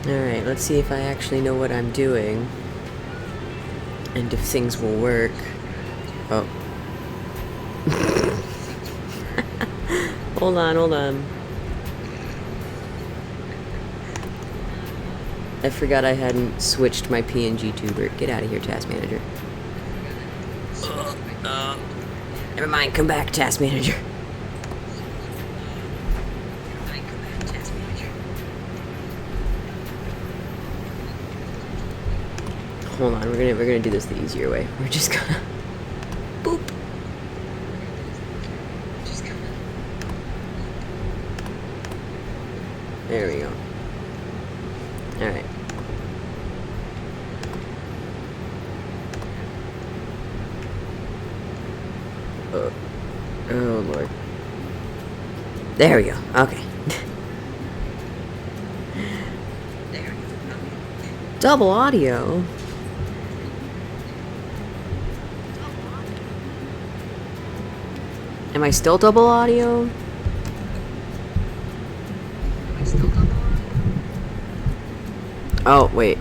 Alright, let's see if I actually know what I'm doing. And if things will work. Oh. Hold on, hold on. I forgot I hadn't switched my PNG tuber. Get out of here, task manager. Never mind, come back, task manager. Hold on, we're gonna do this the easier way. We're just gonna boop. There we go. Alright. Oh lord. There we go. Okay. Double audio. Am I still double audio? Oh, wait.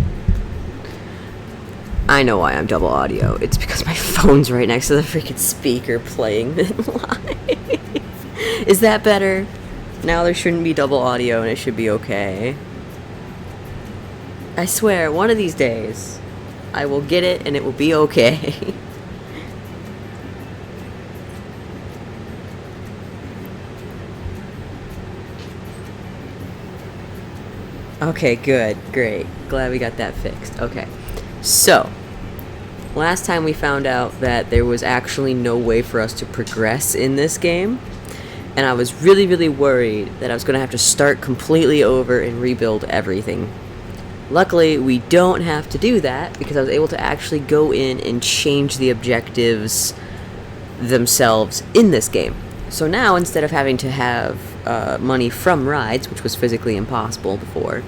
I know why I'm double audio. It's because my phone's right next to the freaking speaker playing it live. Is that better? Now there shouldn't be double audio and it should be okay. I swear, one of these days, I will get it and it will be okay. Okay, good, great. Glad we got that fixed. Okay, so last time we found out that there was actually no way for us to progress in this game, and I was really, really worried that I was going to have to start completely over and rebuild everything. Luckily, we don't have to do that because I was able to actually go in and change the objectives themselves in this game. So now, instead of having to have money from rides, which was physically impossible before,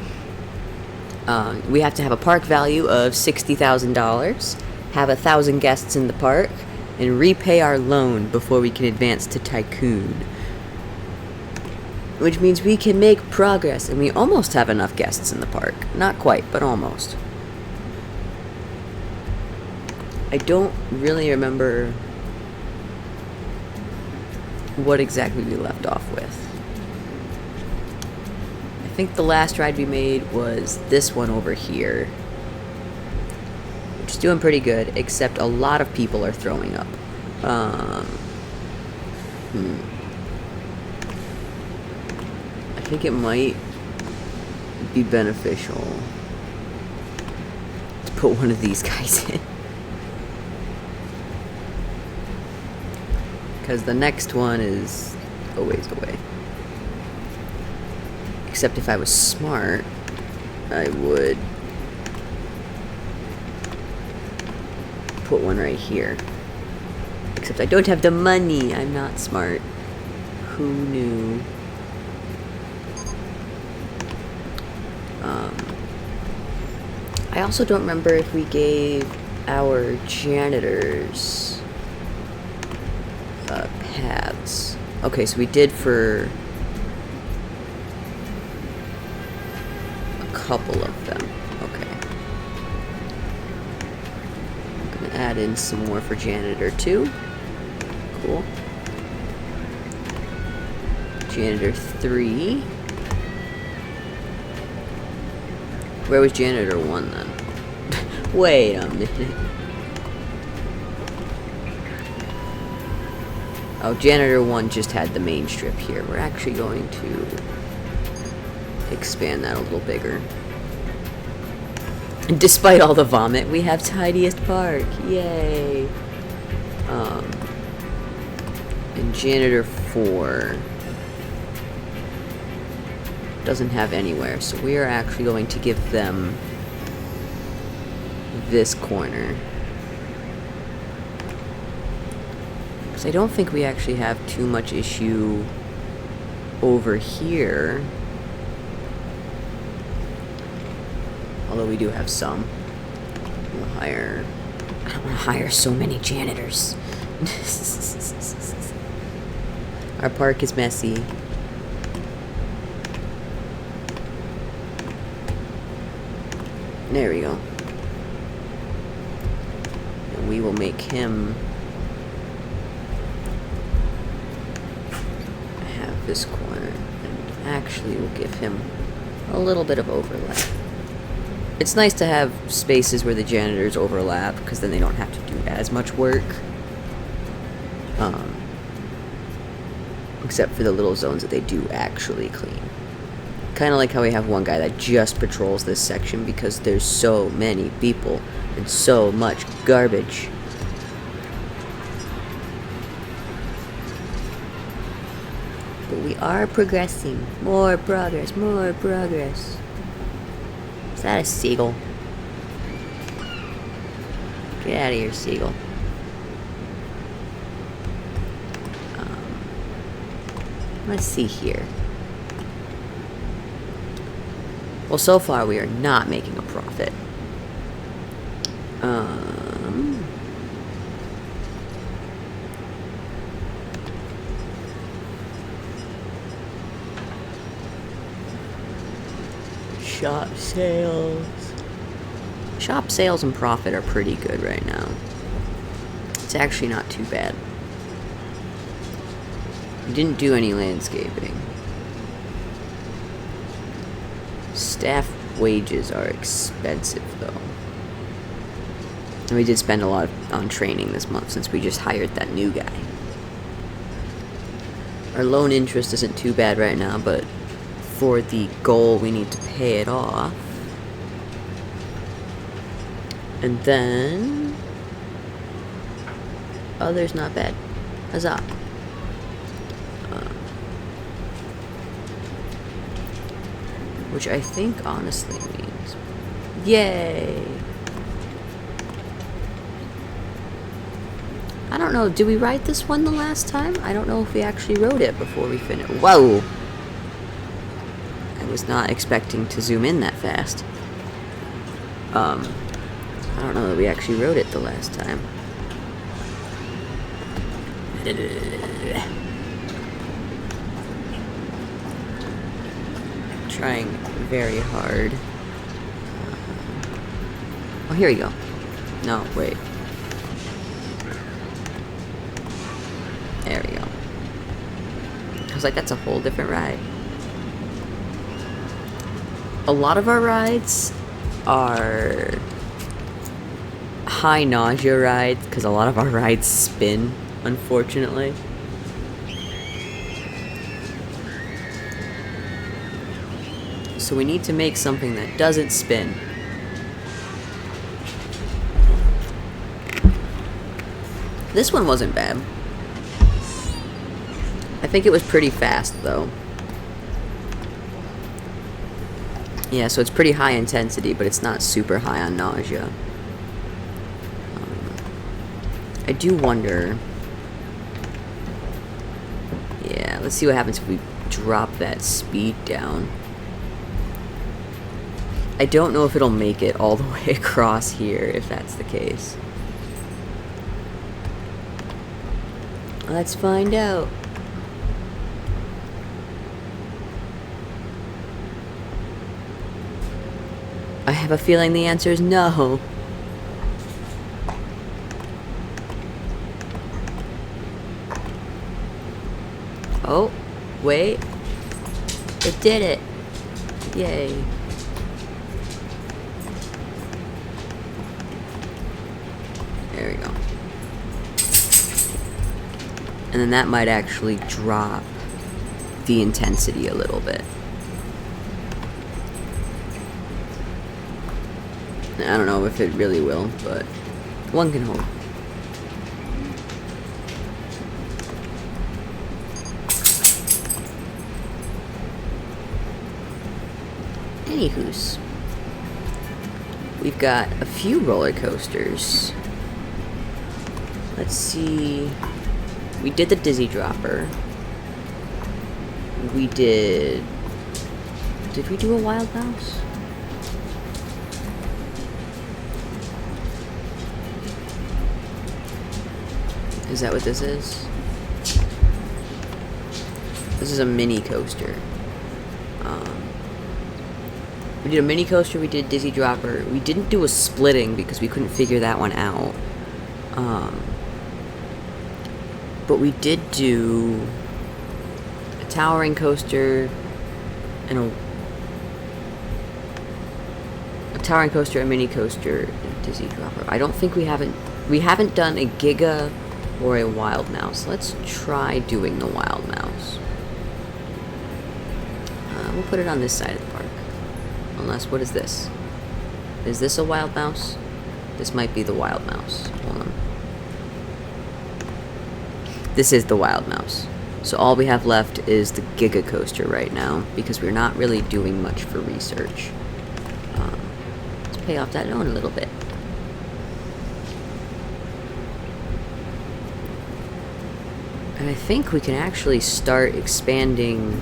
we have to have a park value of $60,000, have 1,000 guests in the park, and repay our loan before we can advance to Tycoon. Which means we can make progress, and we almost have enough guests in the park. Not quite, but almost. I don't really remember what exactly we left off with. I think the last ride we made was this one over here, which is doing pretty good, except a lot of people are throwing up. I think it might be beneficial to put one of these guys in. Because the next one is a ways away. Except if I was smart, I would put one right here. Except I don't have the money. I'm not smart. Who knew? I also don't remember if we gave our janitors paths. Okay, so we did for a couple of them. Okay. I'm gonna add in some more for janitor 2. Cool. Janitor 3. Where was janitor 1 then? Wait a minute. Oh, janitor 1 just had the main strip here. We're actually going to expand that a little bigger. And despite all the vomit, we have tidiest park. Yay. And janitor 4 doesn't have anywhere, so we are actually going to give them this corner. Because I don't think we actually have too much issue over here. Although we do have some. We'll hire... I don't want to hire so many janitors. Our park is messy. There we go. And we will make him have this corner. And actually we'll give him a little bit of overlap. It's nice to have spaces where the janitors overlap, because then they don't have to do as much work. Except for the little zones that they do actually clean. Kind of like how we have one guy that just patrols this section because there's so many people and so much garbage. But we are progressing. More progress, more progress. Is that a seagull? Get out of here, seagull. Let's see here. Well, so far we are not making a profit. Shop sales. Shop sales and profit are pretty good right now. It's actually not too bad. We didn't do any landscaping. Staff wages are expensive, though. And we did spend a lot on training this month since we just hired that new guy. Our loan interest isn't too bad right now, but for the goal, we need to pay it off. And then... other's not bad. Huzzah. Which I think honestly means... yay! I don't know, did we ride this one the last time? I don't know if we actually rode it before we finished. Whoa! I was not expecting to zoom in that fast. I don't know that we actually rode it the last time. Trying very hard. Oh, here we go. No, wait. There we go. I was like, that's a whole different ride. A lot of our rides are high nausea rides, because a lot of our rides spin, unfortunately. So we need to make something that doesn't spin. This one wasn't bad. I think it was pretty fast, though. Yeah, so it's pretty high intensity, but it's not super high on nausea. I do wonder... yeah, let's see what happens if we drop that speed down. I don't know if it'll make it all the way across here, if that's the case. Let's find out. I have a feeling the answer is no. Oh, wait. It did it. Yay. There we go. And then that might actually drop the intensity a little bit. I don't know if it really will, but one can hope. Anywho's, we've got a few roller coasters. Let's see. We did the Dizzy Dropper. We did... did we do a Wild Mouse? Is that what this is? This is a mini coaster. We did a mini coaster, we did Dizzy Dropper. We didn't do a splitting because we couldn't figure that one out. But we did do a towering coaster and a towering coaster, a mini coaster, and a Dizzy Dropper. I don't think we haven't done a Giga or a Wild Mouse. Let's try doing the Wild Mouse. We'll put it on this side of the park. Unless, what is this? Is this a Wild Mouse? This might be the Wild Mouse. Hold on. This is the Wild Mouse. So all we have left is the Giga Coaster right now, because we're not really doing much for research. Let's pay off that loan a little bit. And I think we can actually start expanding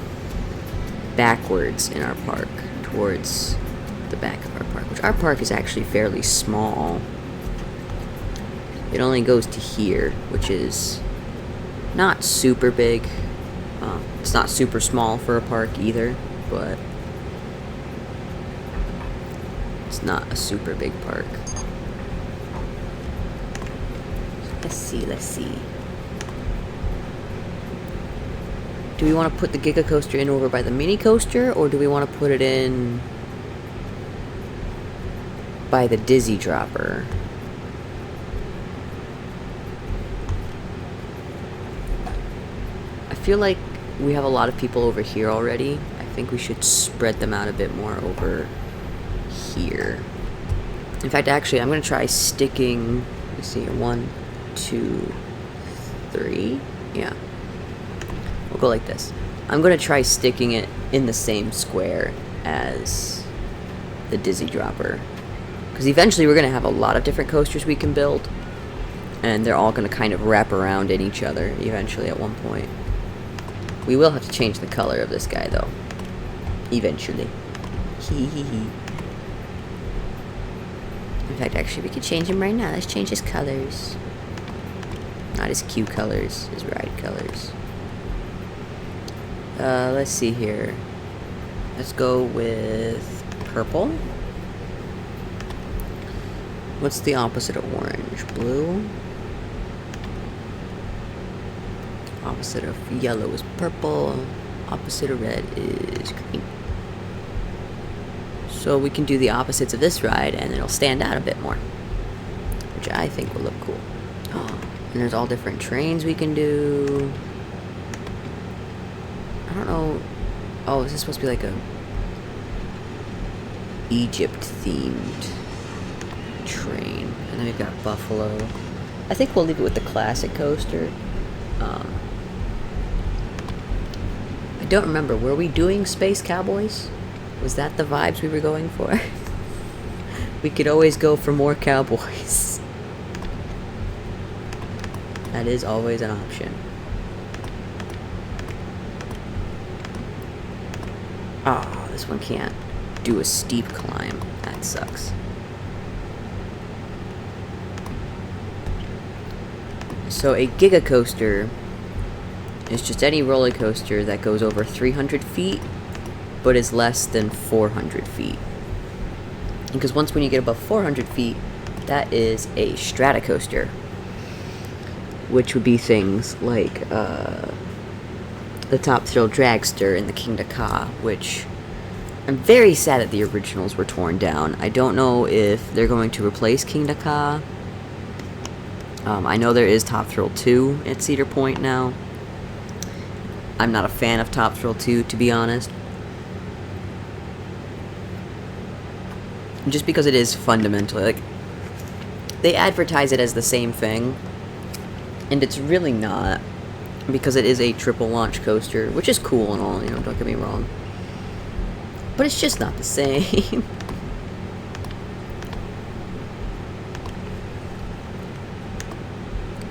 backwards in our park, towards the back of our park, which our park is actually fairly small. It only goes to here, which is not super big. It's not super small for a park either, but it's not a super big park. Let's see. Do we want to put the Giga Coaster in over by the mini coaster, or do we want to put it in by the Dizzy Dropper? I feel like we have a lot of people over here already. I think we should spread them out a bit more over here. In fact, actually, I'm going to try sticking, let's see, 1, 2, 3, yeah. We'll go like this. I'm going to try sticking it in the same square as the Dizzy Dropper. Because eventually we're going to have a lot of different coasters we can build. And they're all going to kind of wrap around in each other eventually at one point. We will have to change the color of this guy, though. Eventually. In fact, actually, we could change him right now. Let's change his colors. Not his cue colors, his ride colors. Let's see here. Let's go with purple. What's the opposite of orange? Blue. Opposite of yellow is purple. Opposite of red is green. So we can do the opposites of this ride and it'll stand out a bit more, which I think will look cool. Oh, and there's all different trains we can do. I don't know. Oh, is this supposed to be like a Egypt themed train? And then we've got Buffalo. I think we'll leave it with the classic coaster. I don't remember. Were we doing Space Cowboys? Was that the vibes we were going for? We could always go for more cowboys. That is always an option. Oh, this one can't do a steep climb. That sucks. So a Giga Coaster is just any roller coaster that goes over 300 feet, but is less than 400 feet. Because once when you get above 400 feet, that is a Stratocoaster, which would be things like the Top Thrill Dragster and the Kingda Ka, which I'm very sad that the originals were torn down. I don't know if they're going to replace Kingda Ka. I know there is Top Thrill 2 at Cedar Point now. I'm not a fan of Top Thrill 2, to be honest. Just because it is fundamentally, like, they advertise it as the same thing, and it's really not, because it is a triple launch coaster, which is cool and all, you know, don't get me wrong. But it's just not the same.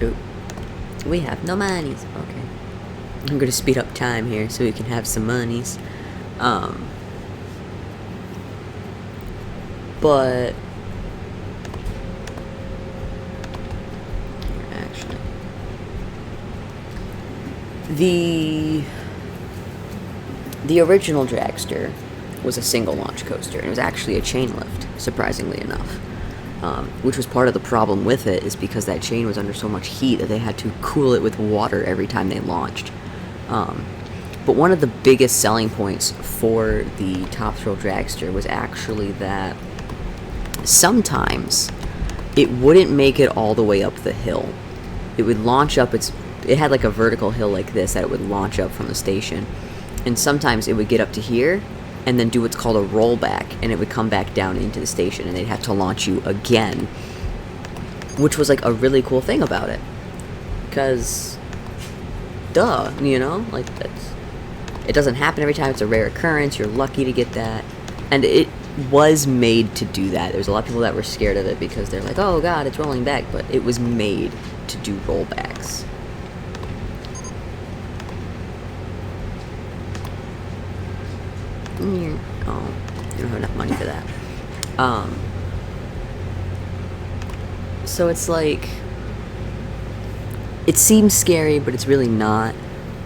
Ooh. We have no monies. Okay. I'm going to speed up time here so we can have some monies. But actually, the original Dragster was a single launch coaster, and it was actually a chain lift, surprisingly enough. Which was part of the problem with it, is because that chain was under so much heat that they had to cool it with water every time they launched. But one of the biggest selling points for the Top Thrill Dragster was actually that sometimes it wouldn't make it all the way up the hill. It would launch up it had like a vertical hill like this that it would launch up from the station, and sometimes it would get up to here and then do what's called a rollback, and it would come back down into the station, and they'd have to launch you again, which was like a really cool thing about it, because duh, you know, like, it doesn't happen every time. It's a rare occurrence. You're lucky to get that, and it was made to do that. There's a lot of people that were scared of it because they're like, oh god, it's rolling back, but it was made to do rollbacks. Oh, you don't have enough money for that. So it's like, it seems scary, but it's really not.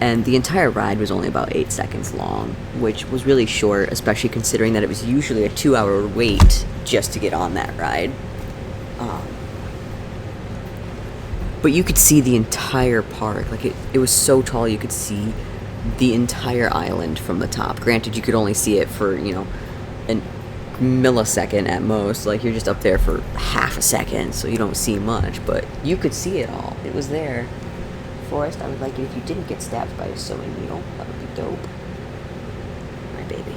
And the entire ride was only about 8 seconds long, which was really short, especially considering that it was usually a 2-hour wait just to get on that ride. But you could see the entire park. Like, it was so tall, you could see the entire island from the top. Granted, you could only see it for, you know, a millisecond at most. Like, you're just up there for half a second, so you don't see much, but you could see it all. It was there. Forrest, I would like it if you didn't get stabbed by a sewing needle. That would be dope. My baby.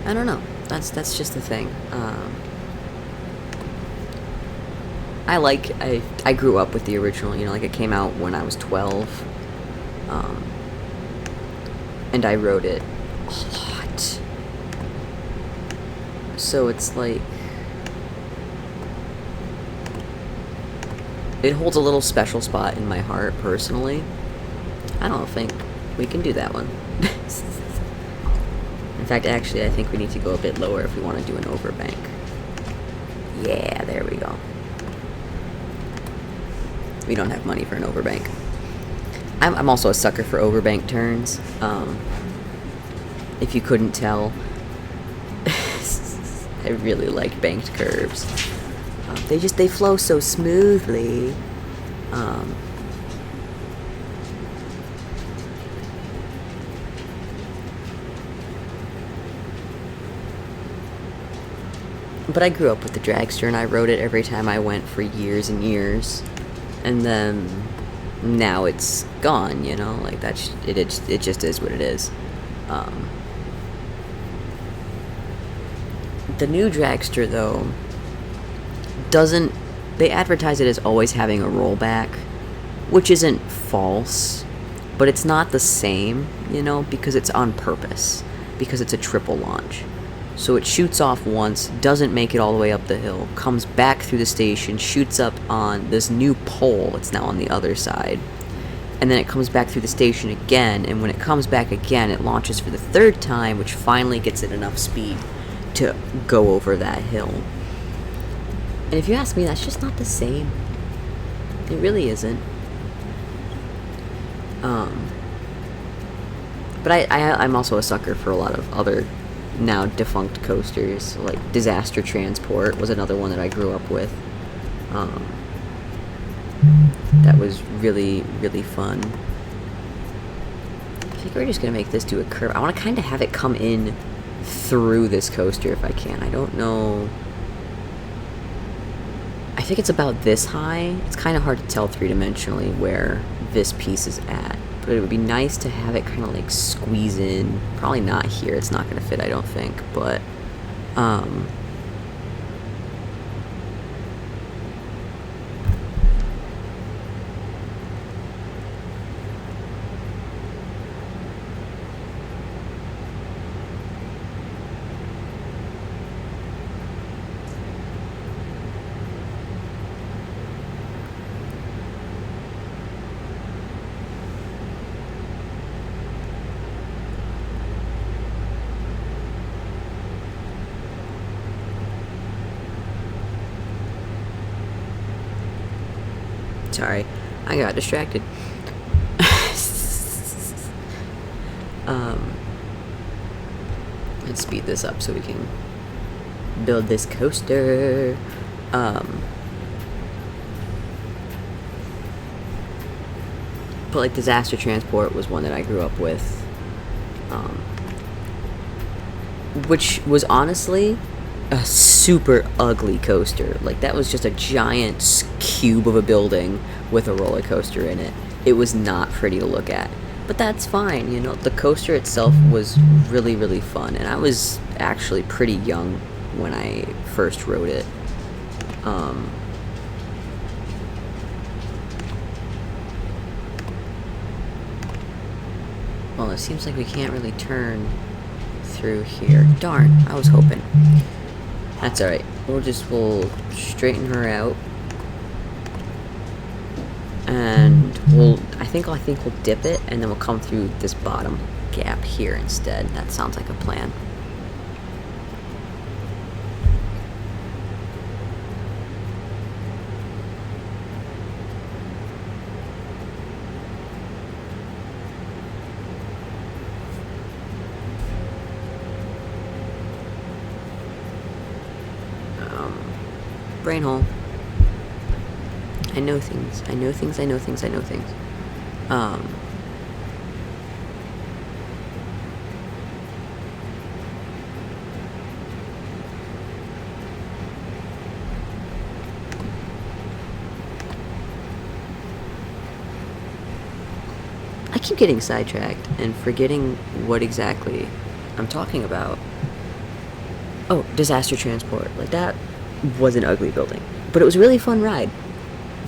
I don't know. That's just the thing. I grew up with the original, you know, like, it came out when I was 12. And I rode it a lot. So it's like, it holds a little special spot in my heart personally. I don't think we can do that one. In fact, actually, I think we need to go a bit lower if we want to do an overbank. Yeah, there we go. We don't have money for an overbank. I'm also a sucker for overbank turns. If you couldn't tell, I really like banked curves. They flow so smoothly. But I grew up with the dragster, and I rode it every time I went for years and years. And then now it's gone, you know, like, it just is what it is. The new dragster, though, they advertise it as always having a rollback, which isn't false, but it's not the same, you know, because it's on purpose, because it's a triple launch. So it shoots off once, doesn't make it all the way up the hill, comes back through the station, shoots up on this new pole, it's now on the other side, and then it comes back through the station again, and when it comes back again, it launches for the third time, which finally gets it enough speed to go over that hill. And if you ask me, that's just not the same. It really isn't. But I'm also a sucker for a lot of other now defunct coasters, like Disaster Transport was another one that I grew up with. That was really, really fun. I think we're just gonna make this do a curve. I want to kind of have it come in through this coaster if I can. I don't know. I think it's about this high. It's kind of hard to tell three-dimensionally where this piece is at, but it would be nice to have it kind of like squeeze in. Probably not here. It's not going to fit, I don't think, but Sorry, I got distracted. Let's speed this up so we can build this coaster. But like Disaster Transport was one that I grew up with, which was honestly a super ugly coaster. Like, that was just a giant cube of a building with a roller coaster in it. It was not pretty to look at, but that's fine. You know, the coaster itself was really, really fun, and I was actually pretty young when I first rode it. Well, it seems like we can't really turn through here. Darn, I was hoping. That's alright. We'll straighten her out. And I think we'll dip it, and then we'll come through this bottom gap here instead. That sounds like a plan. Brain hole. I know things. I know things. I know things. I know things. I keep getting sidetracked and forgetting what exactly I'm talking about. Oh, Disaster Transport. Like, that was an ugly building, but it was a really fun ride.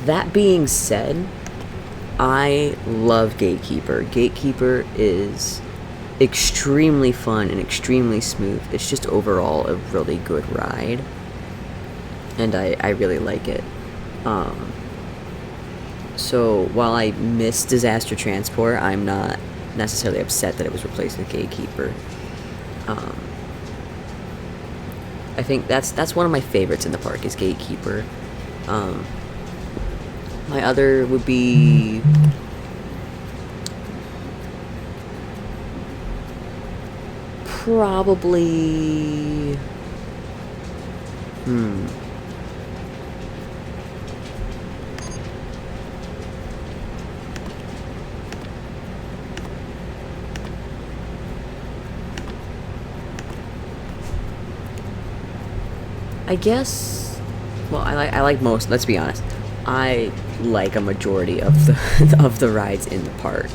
That being said, I love Gatekeeper. Gatekeeper is extremely fun and extremely smooth. It's just overall a really good ride, and I really like it. So while I miss Disaster Transport, I'm not necessarily upset that it was replaced with Gatekeeper. I think that's one of my favorites in the park is Gatekeeper. My other would be probably I guess, well, I like most. Let's be honest, I like a majority of the of the rides in the park.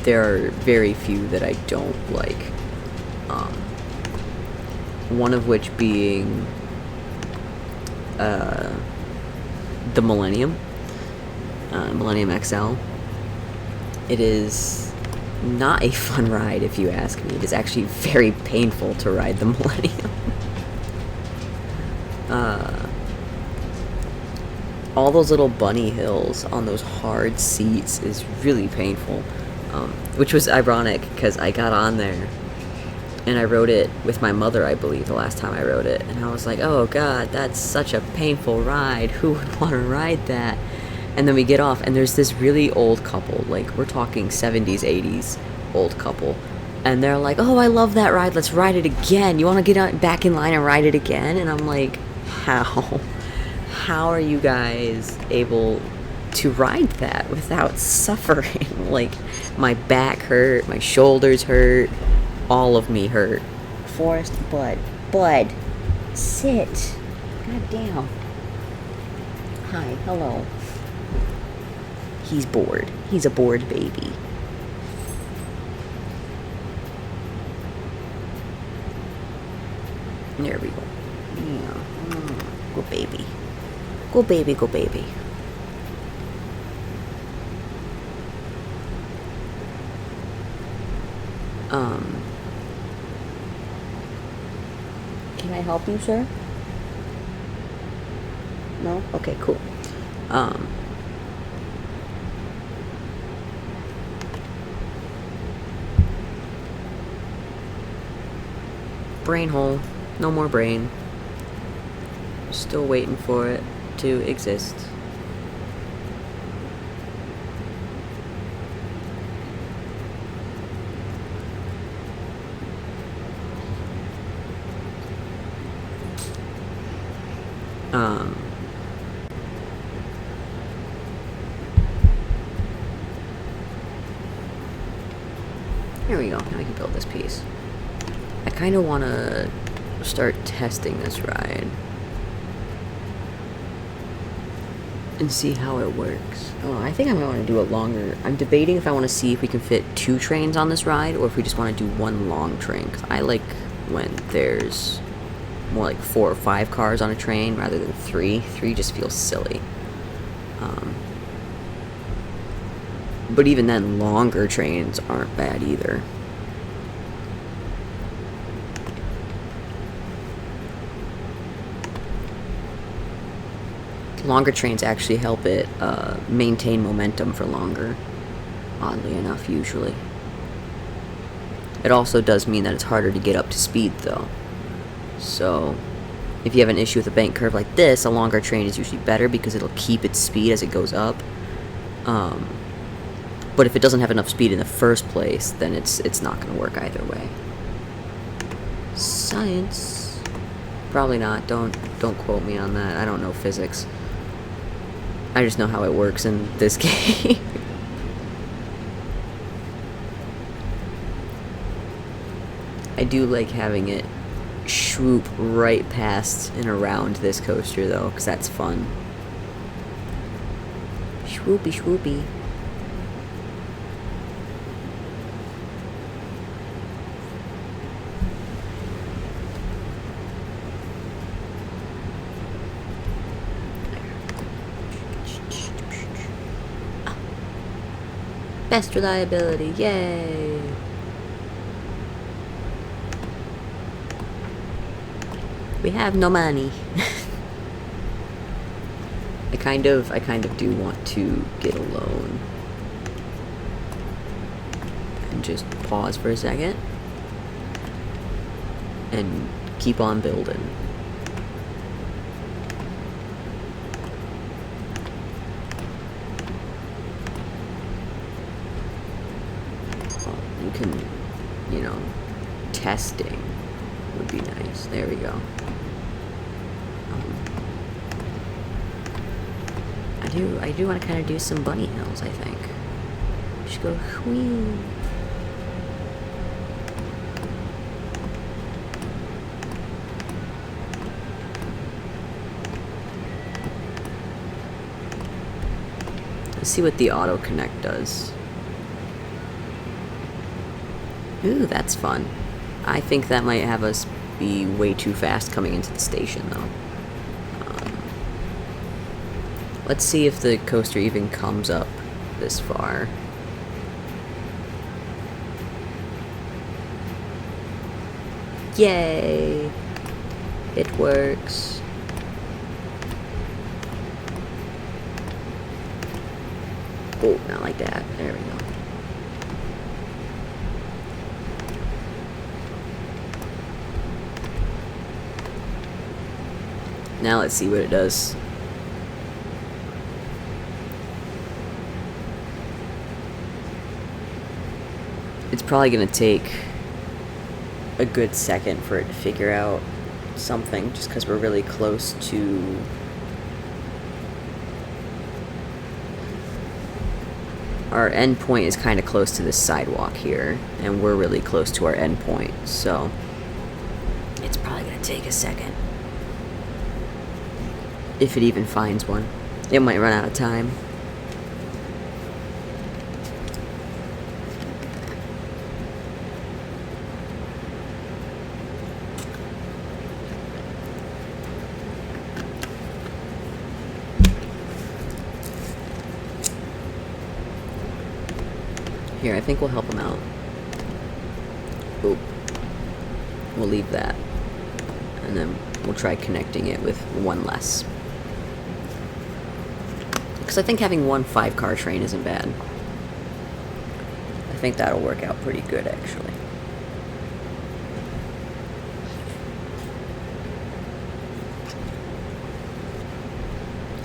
There are very few that I don't like. One of which being the Millennium XL. It is not a fun ride, if you ask me. It is actually very painful to ride the Millennium. All those little bunny hills on those hard seats is really painful, which was ironic because I got on there and I rode it with my mother, I believe, the last time I rode it, and I was like, oh god, that's such a painful ride, who would want to ride that? And then we get off, and there's this really old couple, like, we're talking 70s, 80s old couple, and they're like, oh, I love that ride, let's ride it again, you want to get back in line and ride it again? And I'm like, how are you guys able to ride that without suffering? Like, my back hurt, my shoulders hurt, all of me hurt. Forrest, Bud, sit. God damn. Hi, hello. He's bored. He's a bored baby. There we go. Yeah. Go baby. Go baby, go baby. Can I help you, sir? No? Okay, cool. Brain hole. No more brain. Still waiting for it to exist. Here we go. Now we can build this piece. I kind of want to start testing this ride and see how it works. Oh, I think I might want to do a longer... I'm debating if I want to see if we can fit 2 trains on this ride or if we just want to do 1 long train. Because I like when there's more like 4 or 5 cars on a train rather than 3. 3 just feels silly. But even then, longer trains aren't bad either. Longer trains actually help it maintain momentum for longer, oddly enough, usually. It also does mean that it's harder to get up to speed, though. So, if you have an issue with a bank curve like this, a longer train is usually better because it'll keep its speed as it goes up. But if it doesn't have enough speed in the first place, then it's not going to work either way. Science? Probably not. Don't quote me on that. I don't know physics. I just know how it works in this game. I do like having it swoop right past and around this coaster, though, because that's fun. Swoopy, swoopy. Best reliability, yay! We have no money. I kind of do want to get a loan. And just pause for a second. And keep on building. You can, you know, testing would be nice. There we go. I do want to kind of do some bunny hills, I think. Just go whee. Let's see what the auto connect does. Ooh, that's fun. I think that might have us be way too fast coming into the station, though. Let's see if the coaster even comes up this far. Yay! It works. Oh, not like that. There we go. Now let's see what it does. It's probably going to take a good second for it to figure out something, just because we're really close to... Our endpoint is kind of close to this sidewalk here, and we're really close to our endpoint, so it's probably going to take a second. If it even finds one. It might run out of time. Here, I think we'll help him out. Oop. We'll leave that. And then we'll try connecting it with one less. Because I think having one 5-car train isn't bad. I think that'll work out pretty good, actually.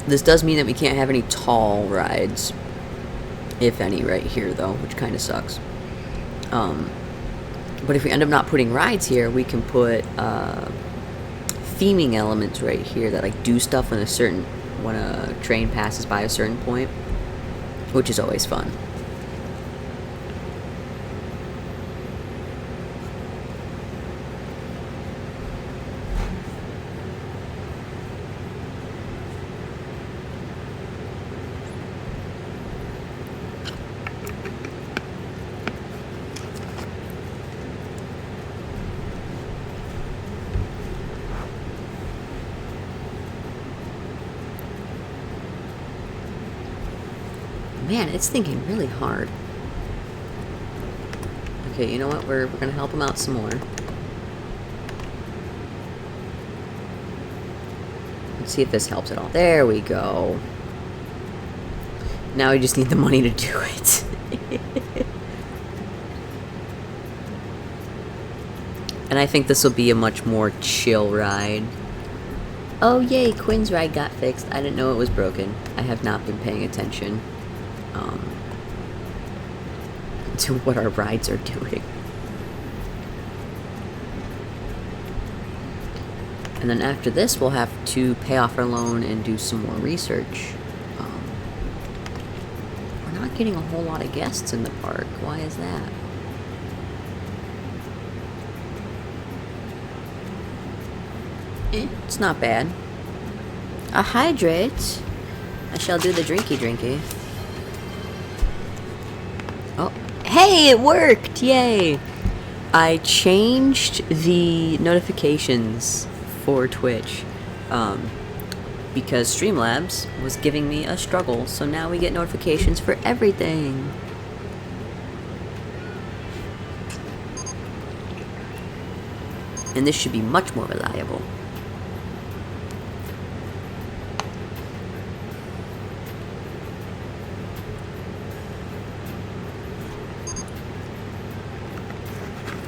This does mean that we can't have any tall rides, if any, right here, though, which kind of sucks. But if we end up not putting rides here, we can put theming elements right here that like do stuff when a train passes by a certain point, which is always fun. Man, it's thinking really hard. Okay, you know what? We're gonna help him out some more. Let's see if this helps at all. There we go. Now we just need the money to do it. And I think this will be a much more chill ride. Oh yay, Quinn's ride got fixed. I didn't know it was broken. I have not been paying attention to what our rides are doing. And then after this, we'll have to pay off our loan and do some more research. We're not getting a whole lot of guests in the park. Why is that? It's not bad. A hydrate. I shall do the drinky. Oh, hey, it worked! Yay! I changed the notifications for Twitch because Streamlabs was giving me a struggle, so now we get notifications for everything. And this should be much more reliable.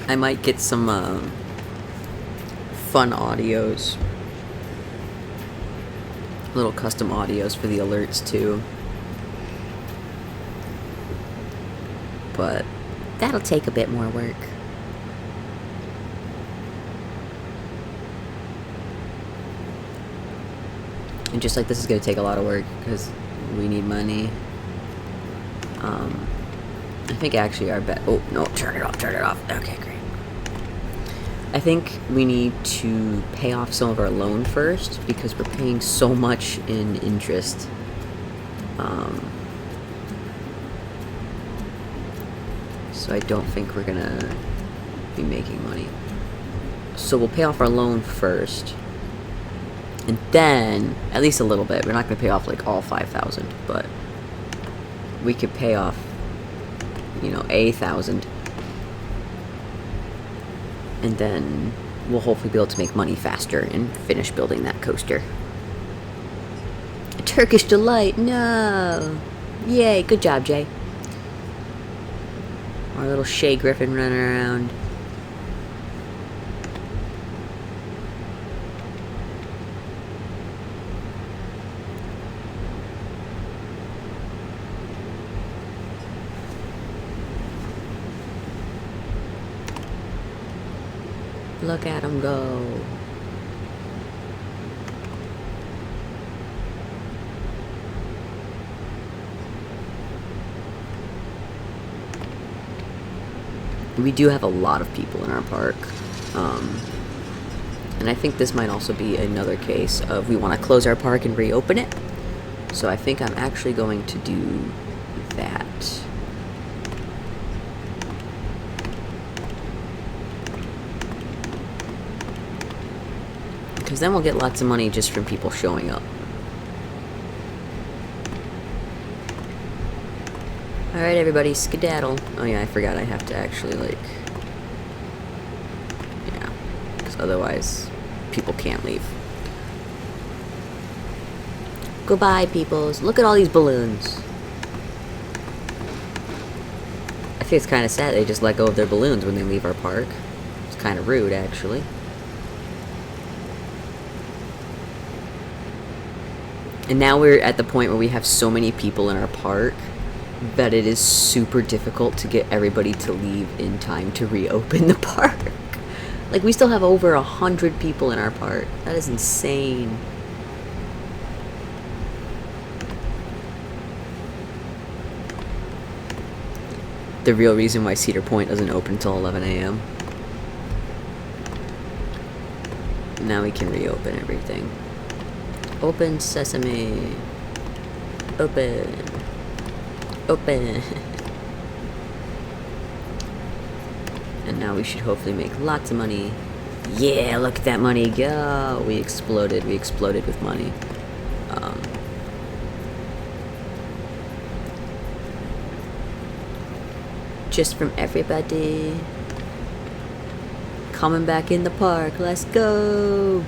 I might get some fun audios. Little custom audios for the alerts too. But that'll take a bit more work. And just like this is going to take a lot of work because we need money. I think actually our bet. Oh no! Turn it off! Okay, great. I think we need to pay off some of our loan first because we're paying so much in interest. So I don't think we're gonna be making money. So we'll pay off our loan first, and then at least a little bit. We're not gonna pay off like all 5,000, but we could pay off, you know, 1,000. And then we'll hopefully be able to make money faster and finish building that coaster. A Turkish Delight, no! Yay, good job, Jay. Our little Shay Griffin running around. Look at him go. We do have a lot of people in our park. And I think this might also be another case of we want to close our park and reopen it. So I think I'm actually going to do that. Because then we'll get lots of money just from people showing up. Alright, everybody, skedaddle. Oh yeah, I forgot I have to actually, like... Yeah. Because otherwise, people can't leave. Goodbye, peoples. Look at all these balloons. I think it's kind of sad they just let go of their balloons when they leave our park. It's kind of rude, actually. And now we're at the point where we have so many people in our park that it is super difficult to get everybody to leave in time to reopen the park. Like, we still have over 100 people in our park. That is insane. The real reason why Cedar Point doesn't open until 11 a.m. Now we can reopen everything. Open sesame. Open. Open. And now we should hopefully make lots of money. Yeah, look at that money go. We exploded with money. Just from everybody coming back in the park. Let's go.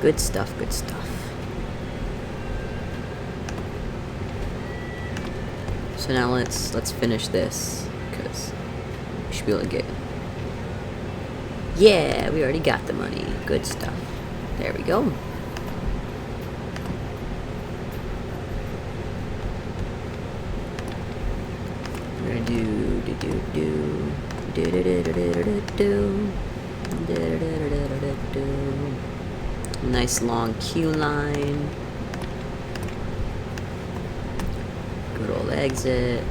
Good stuff, good stuff. So now let's finish this, because we should be able to get... Yeah, we already got the money. Good stuff. There we go. We're gonna do nice long queue line. Good old exit.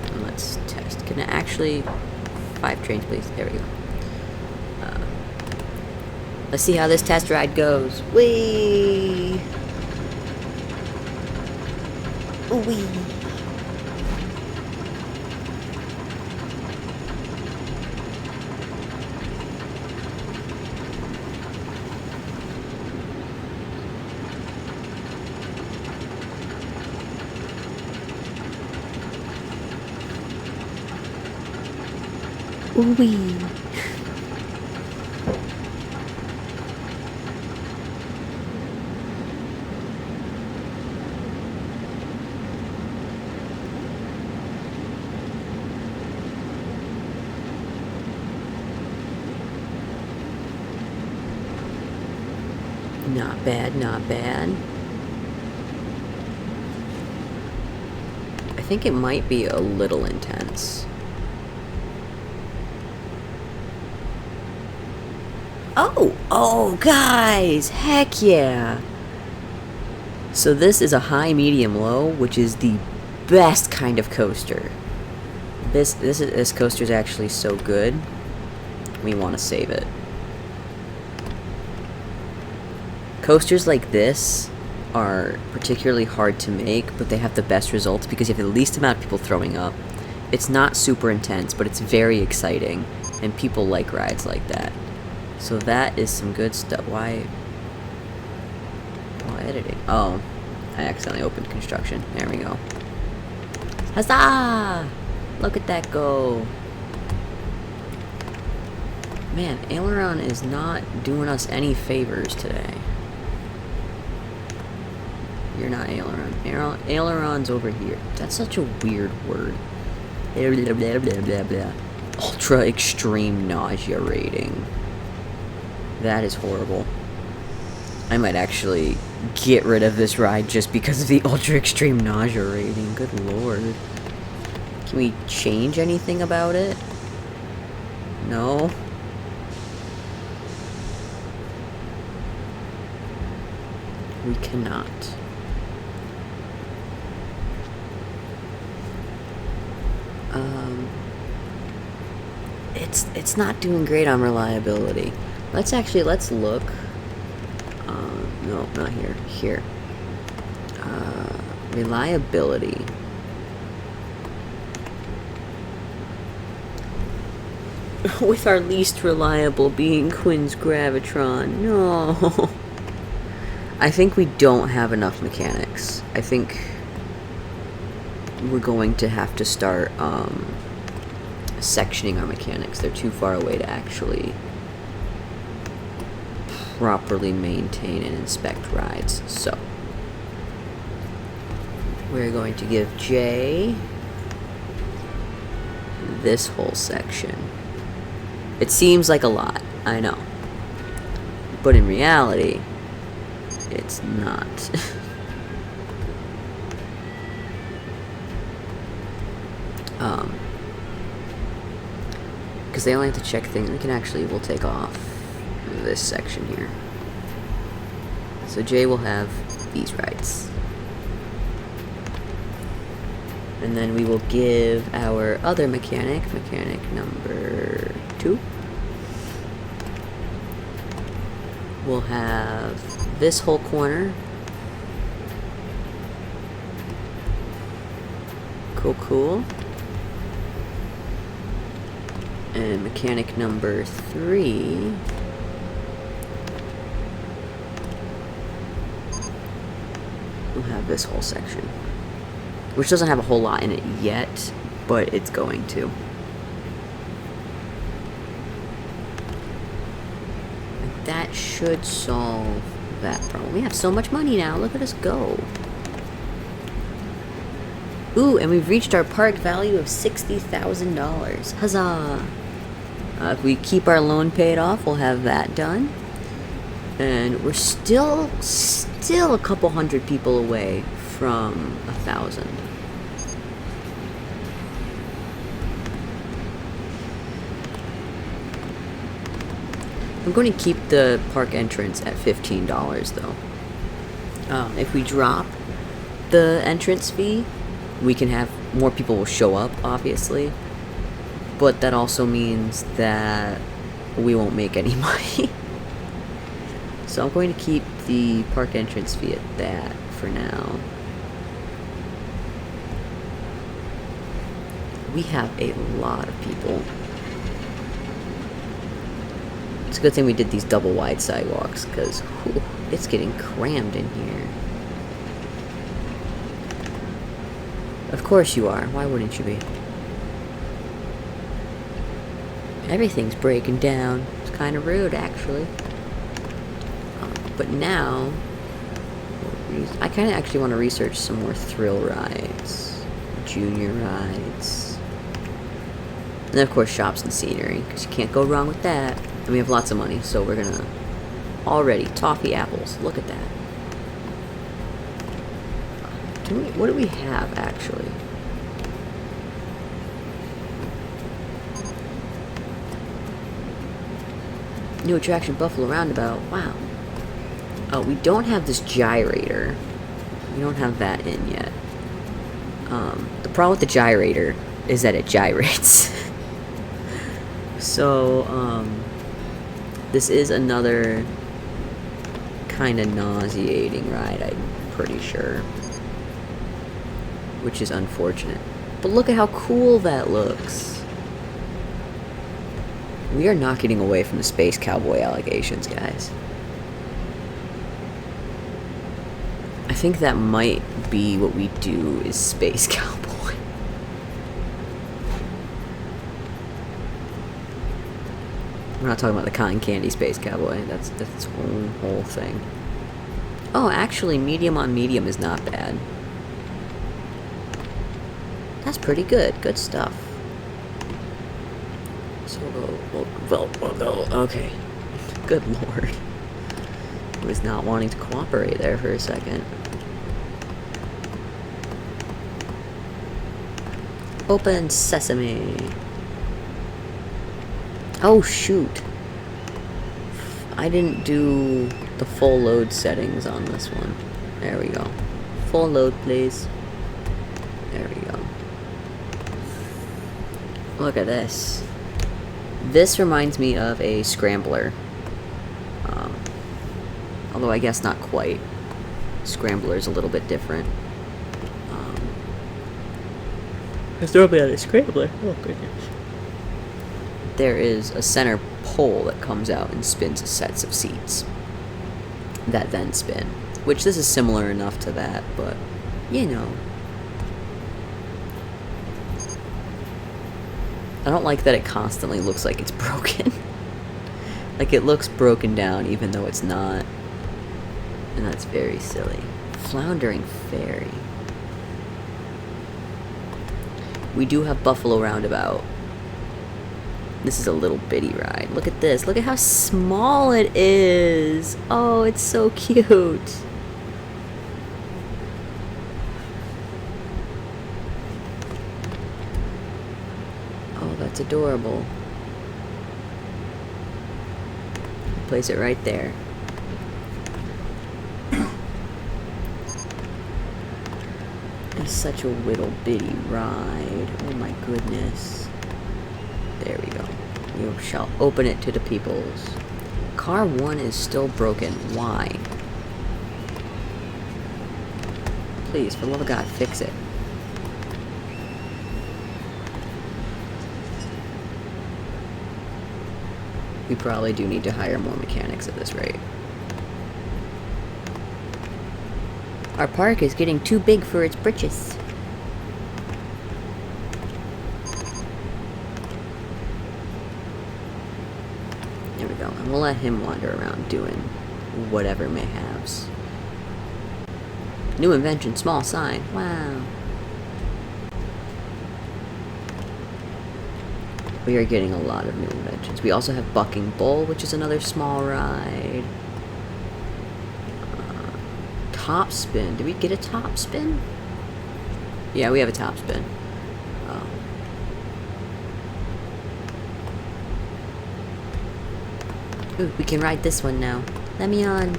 And let's test. Can I actually... 5 trains, please. There we go. Let's see how this test ride goes. Whee! Whee! Wee. Not bad, not bad. I think it might be a little intense. Oh, guys, heck yeah. So this is a high, medium, low, which is the best kind of coaster. This coaster is actually so good. We want to save it. Coasters like this are particularly hard to make, but they have the best results because you have the least amount of people throwing up. It's not super intense, but it's very exciting, and people like rides like that. So that is some good stuff. Why editing? Oh, I accidentally opened construction. There we go. Huzzah! Look at that go. Man, Aileron is not doing us any favors today. You're not Aileron. Aileron's over here. That's such a weird word. Blah, blah, blah, blah, blah. Ultra extreme nausea rating. That is horrible. I might actually get rid of this ride just because of the ultra extreme nausea rating. Good lord. Can we change anything about it? No? We cannot. It's not doing great on reliability. Let's look. No, not here. Here. Reliability. With our least reliable being Quinn's Gravitron. No. I think we don't have enough mechanics. I think we're going to have to start sectioning our mechanics. They're too far away to actually properly maintain and inspect rides. So we're going to give Jay this whole section. It seems like a lot, I know, But in reality, it's not. Because they only have to check things. We'll take off this section here. So Jay will have these rights. And then we will give our other mechanic number 2. We'll have this whole corner. Cool. And mechanic number 3. We'll have this whole section. Which doesn't have a whole lot in it yet, but it's going to. And that should solve that problem. We have so much money now. Look at us go. Ooh, and we've reached our park value of $60,000. Huzzah! If we keep our loan paid off, we'll have that done. And we're still a couple hundred people away from 1,000. I'm going to keep the park entrance at $15 though. If we drop the entrance fee, we can have more people will show up, obviously. But that also means that we won't make any money. So I'm going to keep the park entrance fee at that for now. We have a lot of people. It's a good thing we did these double wide sidewalks, because it's getting crammed in here. Of course you are. Why wouldn't you be? Everything's breaking down. It's kind of rude, actually. But now, I kind of actually want to research some more thrill rides, junior rides, and then of course shops and scenery, because you can't go wrong with that. And we have lots of money, so we're gonna already toffee apples. Look at that. What do we have actually? New attraction, Buffalo Roundabout. Wow. Oh, we don't have this gyrator. We don't have that in yet. The problem with the gyrator is that it gyrates. So, this is another kind of nauseating ride, I'm pretty sure. Which is unfortunate. But look at how cool that looks. We are not getting away from the Space Cowboy allegations, guys. I think that might be what we do is Space Cowboy. We're not talking about the cotton candy Space Cowboy. That's its own whole thing. Oh, actually, medium on medium is not bad. That's pretty good. Good stuff. So we'll go. Okay. Good lord. I was not wanting to cooperate there for a second. Open sesame. Oh shoot. I didn't do the full load settings on this one. There we go. Full load, please. There we go. Look at this. This reminds me of a scrambler. Although I guess not quite. Scrambler's a little bit different. Let's throw me on a scrambler. Oh goodness. There is a center pole that comes out and spins sets of seats that then spin. Which this is similar enough to that, but you know. I don't like that it constantly looks like it's broken. Like it looks broken down even though it's not. And that's very silly. Floundering Ferry. We do have Buffalo Roundabout. This is a little bitty ride. Look at this. Look at how small it is. Oh, it's so cute. Oh, that's adorable. Place it right there. It's such a little bitty ride. Oh my goodness. There we go. You shall open it to the peoples. Car 1 is still broken. Why? Please, for the love of God, fix it. We probably do need to hire more mechanics at this rate. Our park is getting too big for its britches. There we go. And we'll let him wander around doing whatever mayhaves. New invention, small sign. Wow. We are getting a lot of new inventions. We also have Bucking Bull, which is another small ride. Top spin. Did we get a top spin? Yeah, we have a top spin. Oh. Ooh, we can ride this one now. Let me on.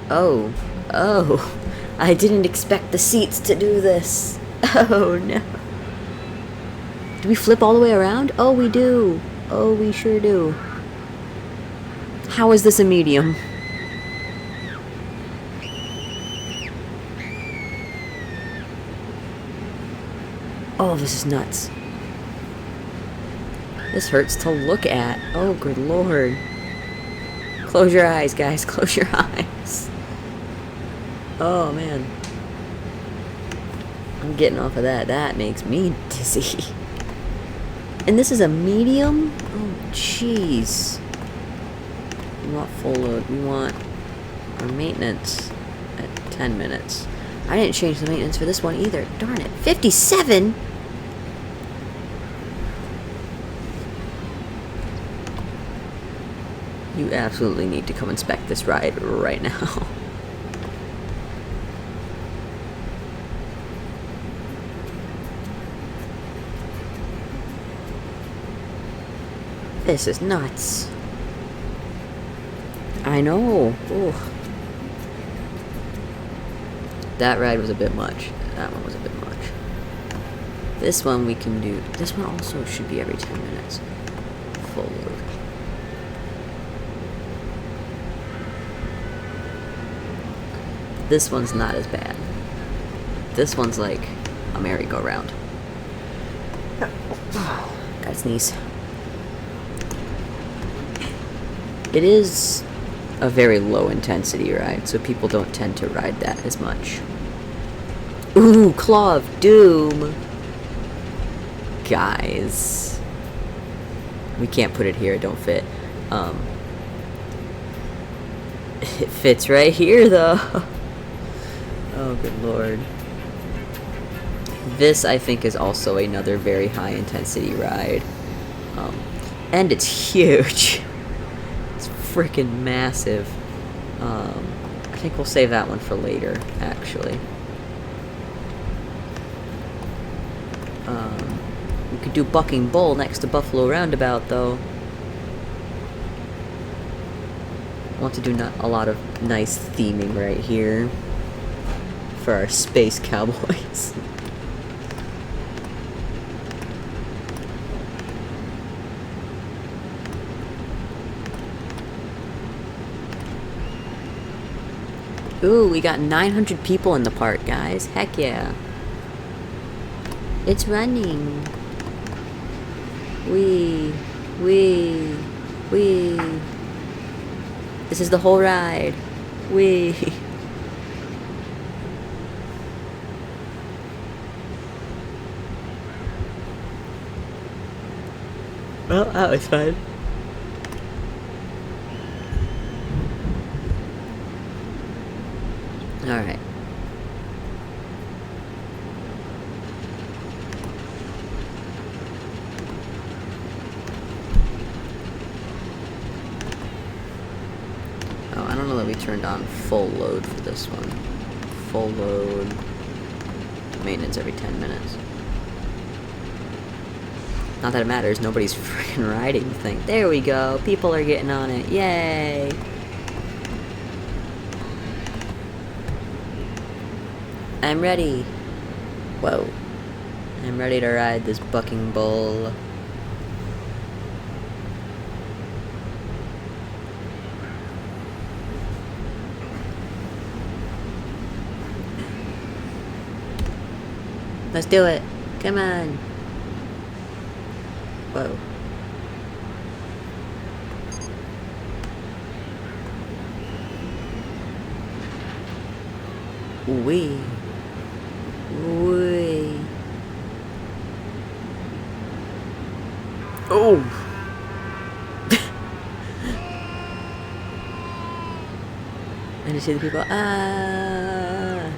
Oh. Oh. I didn't expect the seats to do this. Oh, no. Do we flip all the way around? Oh, we do. Oh, we sure do. How is this a medium? Oh, this is nuts. This hurts to look at. Oh, good lord. Close your eyes, guys. Close your eyes. Oh, man. I'm getting off of that. That makes me dizzy. And this is a medium? Oh, jeez. We want full load. We want our maintenance at 10 minutes. I didn't change the maintenance for this one either. Darn it. 57? You absolutely need to come inspect this ride right now. This is nuts. I know. Ooh. That ride was a bit much. That one was a bit much. This one we can do. This one also should be every 10 minutes. Full load. This one's not as bad. This one's like a merry-go-round. Gotta sneeze. It is a very low intensity ride, so people don't tend to ride that as much. Ooh, Claw of Doom! Guys. We can't put it here, it don't fit. It fits right here, though. Oh, good lord. This, I think, is also another very high intensity ride. And it's huge. It's freaking massive. I think we'll save that one for later, actually. We could do Bucking Bull next to Buffalo Roundabout, though. I want to do a lot of nice theming right here for our space cowboys. Ooh, we got 900 people in the park, guys. Heck yeah. It's running. Wee. This is the whole ride. Wee. Well, that was fun. Alright. we turned on full load for this one. Full load. Maintenance every 10 minutes. Not that it matters, nobody's freaking riding the thing. There we go, people are getting on it, yay! I'm ready. Whoa. I'm ready to ride this bucking bull. Let's do it. Come on. Whoa. Wee. Wee. Oh! And you see the people, ah!